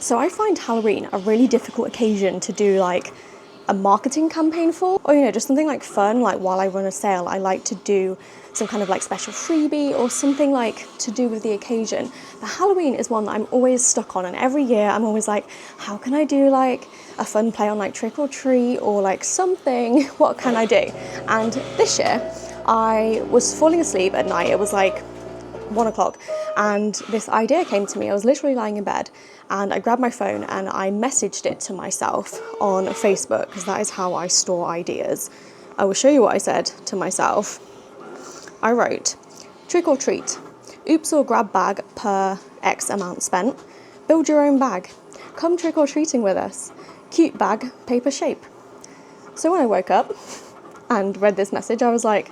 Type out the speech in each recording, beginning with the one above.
So I find Halloween a really difficult occasion to do like a marketing campaign for, or just something like fun, like while I run a sale, I like to do some kind of like special freebie or something like to do with the occasion. But Halloween is one that I'm always stuck on, and every year I'm always like, how can I do like a fun play on like trick or treat or like something? What can I do? And this year I was falling asleep at night. It was like 1 o'clock, and this idea came to me. I was literally lying in bed and I grabbed my phone and I messaged it to myself on Facebook, because that is how I store ideas. I will show you what I said to myself. I wrote, trick or treat, oops or grab bag per X amount spent, build your own bag, come trick or treating with us, cute bag, paper shape. So when I woke up and read this message, I was like,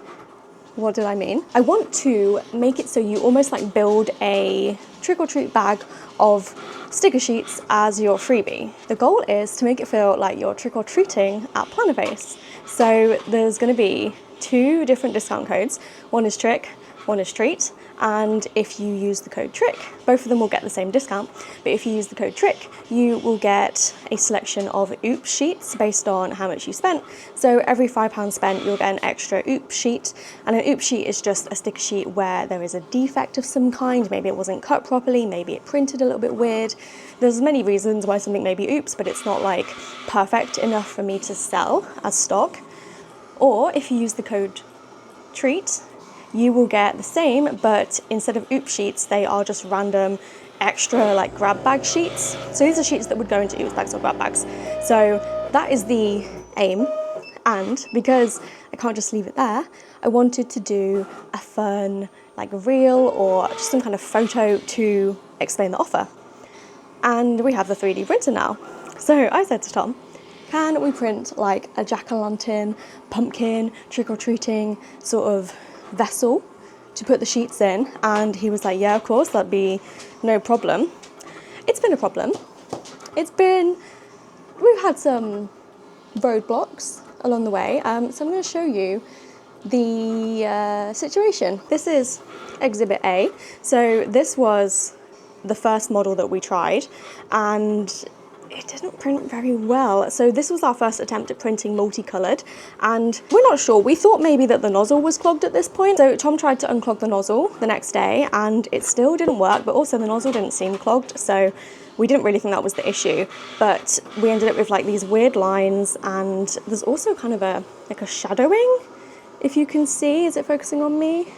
what did I mean? I want to make it so you almost like build a trick or treat bag of sticker sheets as your freebie. The goal is to make it feel like you're trick or treating at Plannerface. So there's going to be 2 different discount codes. One is trick, one is treat. And if you use the code TRICK, both of them will get the same discount. But if you use the code TRICK, you will get a selection of oops sheets based on how much you spent. So every £5 spent, you'll get an extra oops sheet. And an oops sheet is just a sticker sheet where there is a defect of some kind. Maybe it wasn't cut properly, maybe it printed a little bit weird. There's many reasons why something may be oops, but it's not like perfect enough for me to sell as stock. Or if you use the code TREAT, you will get the same, but instead of oops sheets, they are just random extra like grab bag sheets. So these are sheets that would go into oops bags or grab bags. So that is the aim. And because I can't just leave it there, I wanted to do a fun like reel or just some kind of photo to explain the offer. And we have the 3D printer now. So I said to Tom, can we print like a jack-o'-lantern, pumpkin, trick-or-treating sort of vessel to put the sheets in? And he was like, yeah, of course, that'd be no problem. It's been a problem. We've had some roadblocks along the way. So I'm going to show you the situation. This is Exhibit A. So this was the first model that we tried, and it didn't print very well. So this was our first attempt at printing multicoloured, and we're not sure. We thought maybe that the nozzle was clogged at this point. So Tom tried to unclog the nozzle the next day and it still didn't work, but also the nozzle didn't seem clogged. So we didn't really think that was the issue, but we ended up with like these weird lines, and there's also kind of a shadowing, if you can see. Is it focusing on me?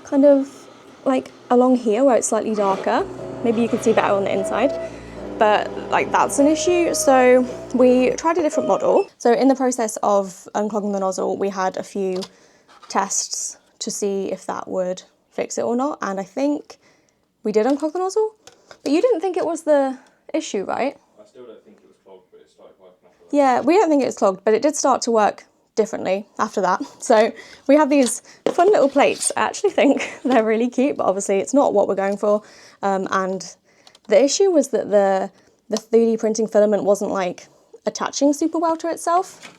Kind of like along here where it's slightly darker. Maybe you can see better on the inside. But like that's an issue. So we tried a different model. So in the process of unclogging the nozzle, we had a few tests to see if that would fix it or not. And I think we did unclog the nozzle, but you didn't think it was the issue, right? I still don't think it was clogged, but it started working after that. Yeah, we don't think it was clogged, but it did start to work differently after that. So we have these fun little plates. I actually think they're really cute, but obviously it's not what we're going for. And the issue was that the 3D printing filament wasn't like attaching super well to itself.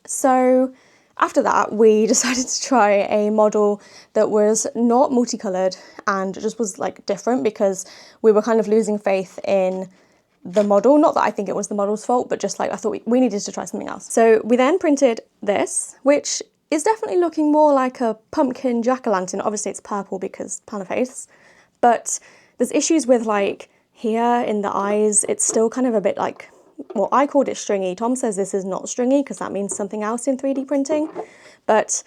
So after that, we decided to try a model that was not multicoloured and just was like different, because we were kind of losing faith in the model. Not that I think it was the model's fault, but just like I thought we needed to try something else. So we then printed this, which is definitely looking more like a pumpkin jack-o'-lantern. Obviously it's purple because Plannerface, but there's issues with like here in the eyes. It's still kind of a bit like, well, I called it stringy. Tom says this is not stringy because that means something else in 3D printing, but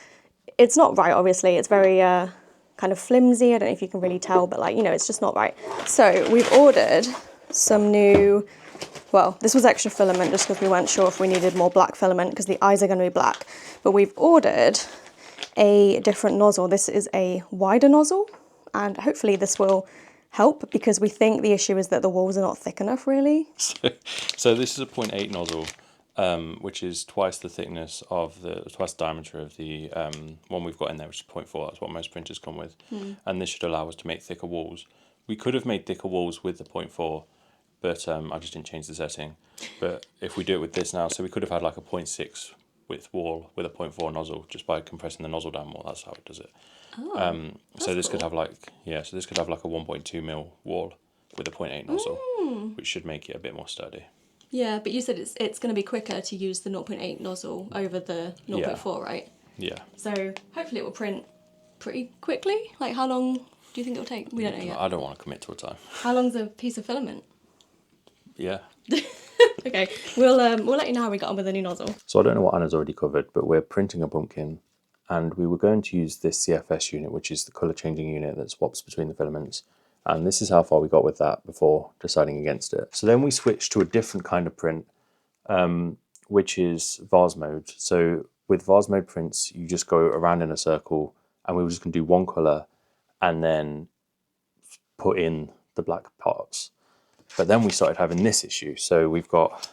it's not right, obviously. It's very kind of flimsy. I don't know if you can really tell, but like, it's just not right. So we've ordered some new, well, this was extra filament just because we weren't sure if we needed more black filament because the eyes are going to be black. But we've ordered a different nozzle. This is a wider nozzle, and hopefully this will help, because we think the issue is that the walls are not thick enough, really. So this is a 0.8 nozzle, which is twice the thickness of twice the diameter of the one we've got in there, which is 0.4. That's what most printers come with. And this should allow us to make thicker walls. We could have made thicker walls with the 0.4, but I just didn't change the setting. But if we do it with this now, so we could have had like a 0.6 width wall with a 0.4 nozzle just by compressing the nozzle down more. That's how it does it. Oh, so this cool. could have like, so this could have like a 1.2 mil wall. with a 0.8 nozzle, which should make it a bit more sturdy. Yeah, but you said it's going to be quicker to use the 0.8 nozzle over the 0.4, right? Yeah. So hopefully it will print pretty quickly. Like, how long do you think it will take? We don't know yet. I don't want to commit to a time. How long's a piece of filament? Yeah. Okay, we'll let you know how we got on with the new nozzle. So I don't know what Anna's already covered, but we're printing a pumpkin, and we were going to use this CFS unit, which is the colour changing unit that swaps between the filaments. And this is how far we got with that before deciding against it. So then we switched to a different kind of print, which is vase mode. So with vase mode prints, you just go around in a circle, and we were just going to do one colour and then put in the black parts. But then we started having this issue. So we've got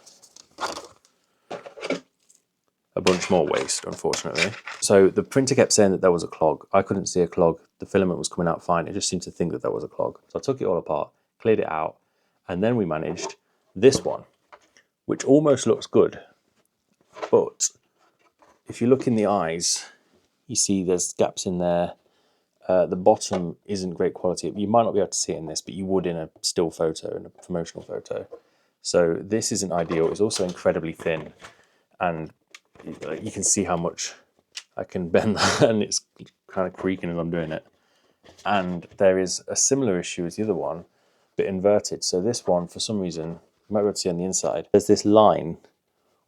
a bunch more waste, unfortunately. So the printer kept saying that there was a clog. I couldn't see a clog. The filament was coming out fine. It just seemed to think that there was a clog. So I took it all apart, cleared it out, and then we managed this one, which almost looks good. But if you look in the eyes, you see there's gaps in there. The bottom isn't great quality. You might not be able to see it in this, but you would in a still photo, in a promotional photo. So this isn't ideal. It's also incredibly thin, and you can see how much I can bend that, and it's kind of creaking as I'm doing it. And there is a similar issue as the other one, but inverted. So this one, for some reason, you might be able to see on the inside, there's this line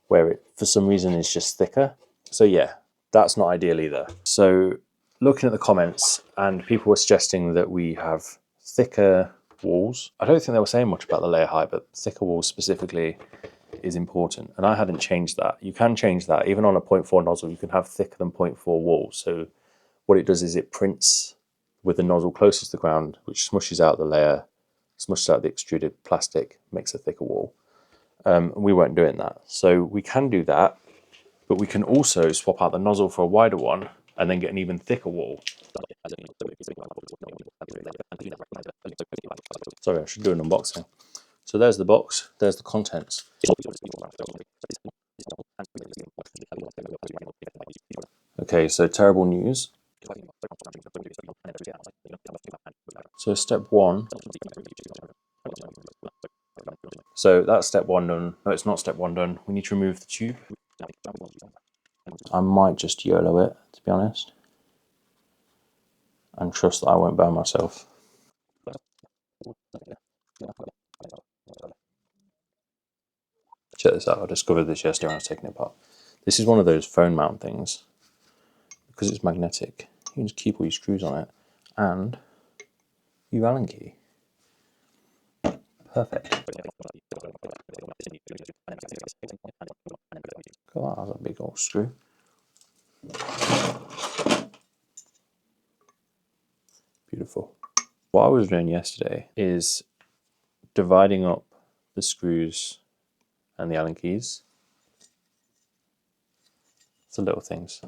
where it, for some reason, is just thicker. So yeah, that's not ideal either. So looking at the comments, and people were suggesting that we have thicker walls. I don't think they were saying much about the layer height, but thicker walls specifically is important. And I hadn't changed that. You can change that. Even on a 0.4 nozzle, you can have thicker than 0.4 walls. So what it does is it prints with the nozzle closest to the ground, which smushes out the layer, smushes out the extruded plastic, makes a thicker wall. We weren't doing that. So we can do that, but we can also swap out the nozzle for a wider one and then get an even thicker wall. Sorry, I should do an unboxing. So there's the box, there's the contents. Okay, so terrible news. So step one. So that's step one done. No, it's not step one done. We need to remove the tube. I might just YOLO it, to be honest, and trust that I won't burn myself. Check this out. I discovered this yesterday when I was taking it apart. This is one of those phone mount things. Because it's magnetic, you can just keep all your screws on it and your Allen key. Perfect. Look at that, that's a big old screw. Beautiful. What I was doing yesterday is dividing up the screws and the Allen keys. It's the little things.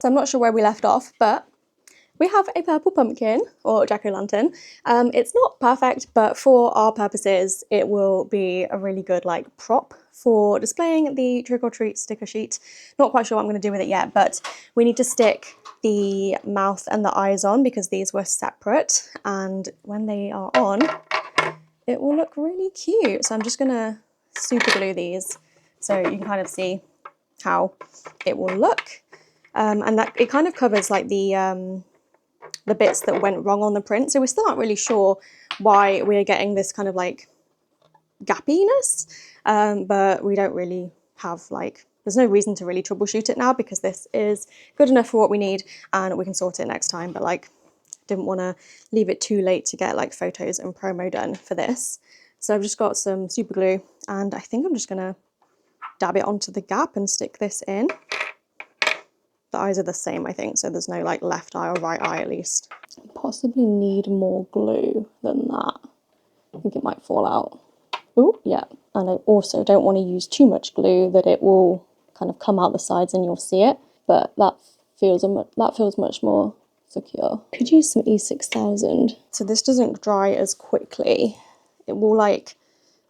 So I'm not sure where we left off, but we have a purple pumpkin, or jack-o'-lantern. It's not perfect, but for our purposes, it will be a really good like prop for displaying the trick-or-treat sticker sheet. Not quite sure what I'm going to do with it yet, but we need to stick the mouth and the eyes on because these were separate, and when they are on, it will look really cute. So I'm just going to super glue these so you can kind of see how it will look. And that it kind of covers like the bits that went wrong on the print. So we're still not really sure why we're getting this kind of like gappiness, but we don't really have like, there's no reason to really troubleshoot it now because this is good enough for what we need and we can sort it next time. But like, didn't want to leave it too late to get like photos and promo done for this. So I've just got some super glue and I think I'm just gonna dab it onto the gap and stick this in. The eyes are the same, I think, so there's no like left eye or right eye at least. Possibly need more glue than that. I think it might fall out. Oh, yeah. And I also don't want to use too much glue that it will kind of come out the sides and you'll see it, but that feels much more secure. Could use some E6000. So this doesn't dry as quickly. It will like,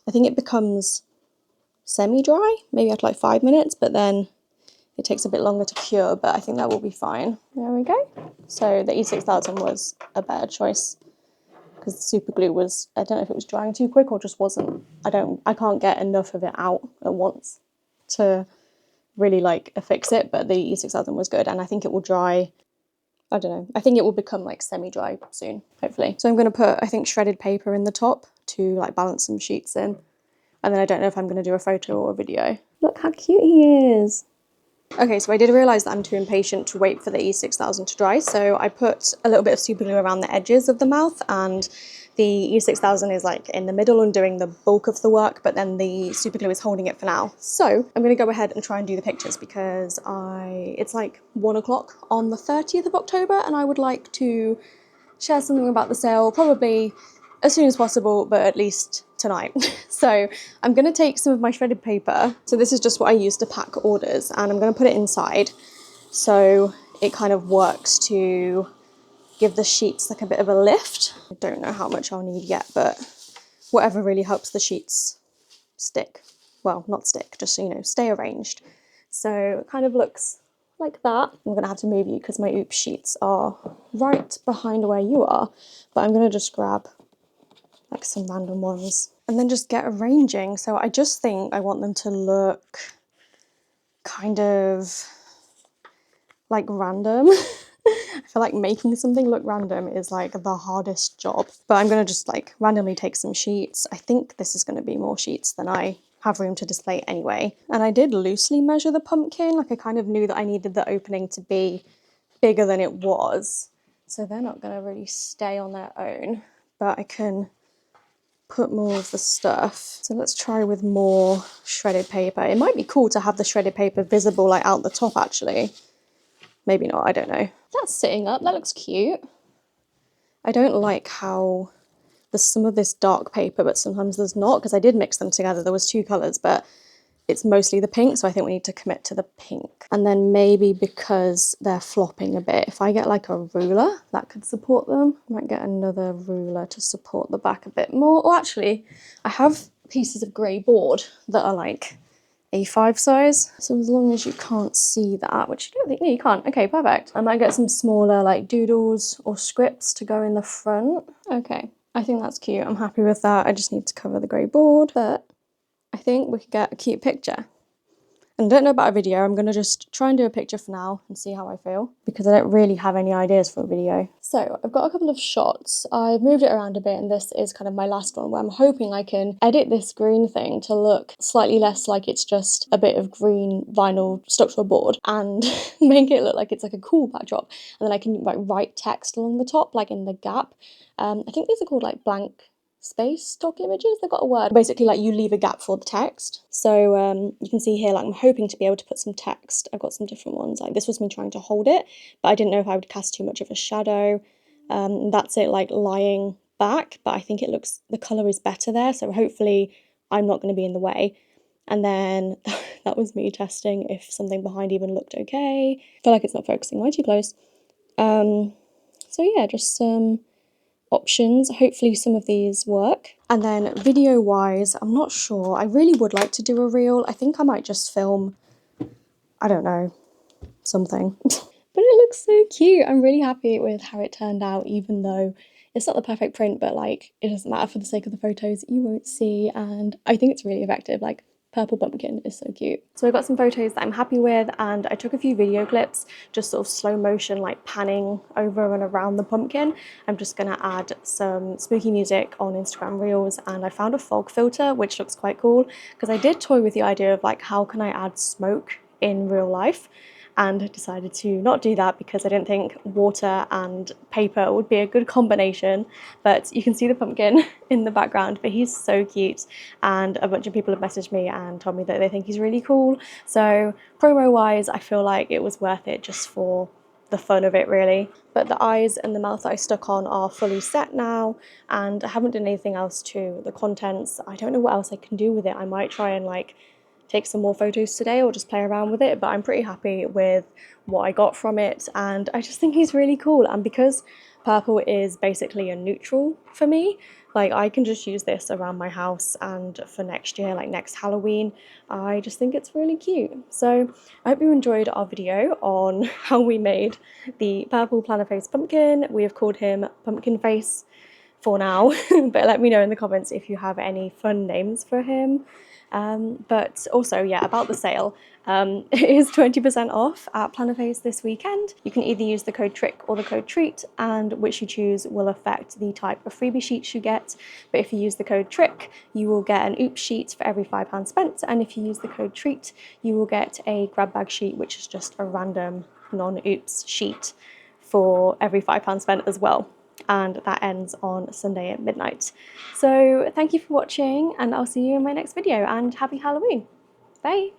I think it becomes semi-dry, maybe after like 5 minutes, but then it takes a bit longer to cure, but I think that will be fine. There we go. So the E6000 was a better choice because the super glue was, I don't know if it was drying too quick or just wasn't, I can't get enough of it out at once to really like affix it, but the E6000 was good, and I think it will dry, I don't know, I think it will become like semi-dry soon, hopefully. So I'm going to put, I think, shredded paper in the top to like balance some sheets in, and then I don't know if I'm going to do a photo or a video. Look how cute he is. Okay, so I did realise that I'm too impatient to wait for the E6000 to dry, so I put a little bit of super glue around the edges of the mouth, and the E6000 is like in the middle and doing the bulk of the work, but then the super glue is holding it for now. So I'm going to go ahead and try and do the pictures because it's like 1 o'clock on the 30th of October, and I would like to share something about the sale probably as soon as possible, but at least tonight. So I'm going to take some of my shredded paper. So this is just what I use to pack orders, and I'm going to put it inside so it kind of works to give the sheets like a bit of a lift. I don't know how much I'll need yet, but whatever really helps the sheets stick. Well, not stick, just, you know, stay arranged. So it kind of looks like that. I'm gonna have to move you because my oops sheets are right behind where you are, but I'm gonna just grab like some random ones and then just get arranging. So I just think I want them to look kind of like random. I feel like making something look random is like the hardest job, but I'm gonna just like randomly take some sheets. I think this is gonna be more sheets than I have room to display anyway. And I did loosely measure the pumpkin, like I kind of knew that I needed the opening to be bigger than it was. So they're not gonna really stay on their own, but I can put more of the stuff. So let's try with more shredded paper. It might be cool to have the shredded paper visible like out the top actually. Maybe not, I don't know. That's sitting up, that looks cute. I don't like how there's some of this dark paper, but sometimes there's not, because I did mix them together. There was 2 colours, but it's mostly the pink, so I think we need to commit to the pink. And then maybe because they're flopping a bit, if I get like a ruler, that could support them. I might get another ruler to support the back a bit more. Or actually, I have pieces of grey board that are like A5 size. So as long as you can't see that, which you don't think, no, you can't. Okay, perfect. I might get some smaller like doodles or scripts to go in the front. Okay, I think that's cute. I'm happy with that. I just need to cover the grey board, but I think we could get a cute picture. And I don't know about a video, I'm gonna just try and do a picture for now and see how I feel, because I don't really have any ideas for a video. So I've got a couple of shots. I've moved it around a bit, and this is kind of my last one where I'm hoping I can edit this green thing to look slightly less like it's just a bit of green vinyl stuck to a board, and make it look like it's like a cool backdrop. And then I can like write text along the top, like in the gap. I think these are called like blank space stock images. They've got a word. Basically, like you leave a gap for the text. So you can see here, like I'm hoping to be able to put some text. I've got some different ones. Like this was me trying to hold it, but I didn't know if I would cast too much of a shadow. That's it, like lying back, but I think it looks, the colour is better there. So hopefully I'm not going to be in the way. And then that was me testing if something behind even looked okay. I feel like it's not focusing way too close. So yeah, just some options. Hopefully some of these work. And then video wise, I'm not sure. I really would like to do a reel. I think I might just film, I don't know, something. But it looks so cute. I'm really happy with how it turned out, even though it's not the perfect print, but like it doesn't matter for the sake of the photos. You won't see, and I think it's really effective. Like purple pumpkin is so cute. So I got some photos that I'm happy with, and I took a few video clips, just sort of slow motion, like panning over and around the pumpkin. I'm just gonna add some spooky music on Instagram Reels, and I found a fog filter, which looks quite cool, because I did toy with the idea of like, how can I add smoke in real life? And decided to not do that because I didn't think water and paper would be a good combination. But you can see the pumpkin in the background, but he's so cute, and a bunch of people have messaged me and told me that they think he's really cool. So promo wise, I feel like it was worth it just for the fun of it really. But the eyes and the mouth that I stuck on are fully set now, and I haven't done anything else to the contents. I don't know what else I can do with it. I might try and like take some more photos today or just play around with it, but I'm pretty happy with what I got from it, and I just think he's really cool. And because purple is basically a neutral for me, like I can just use this around my house, and for next year, like next Halloween, I just think it's really cute. So I hope you enjoyed our video on how we made the purple Plannerface pumpkin. We have called him Pumpkin Face for now. But let me know in the comments if you have any fun names for him. But also, yeah, about the sale, it is 20% off at Plannerface this weekend. You can either use the code TRICK or the code TREAT, and which you choose will affect the type of freebie sheets you get. But if you use the code TRICK, you will get an oops sheet for every £5 spent, and if you use the code TREAT, you will get a grab bag sheet, which is just a random non-oops sheet for every £5 spent as well. And that ends on Sunday at midnight. So thank you for watching, and I'll see you in my next video, and happy Halloween. Bye.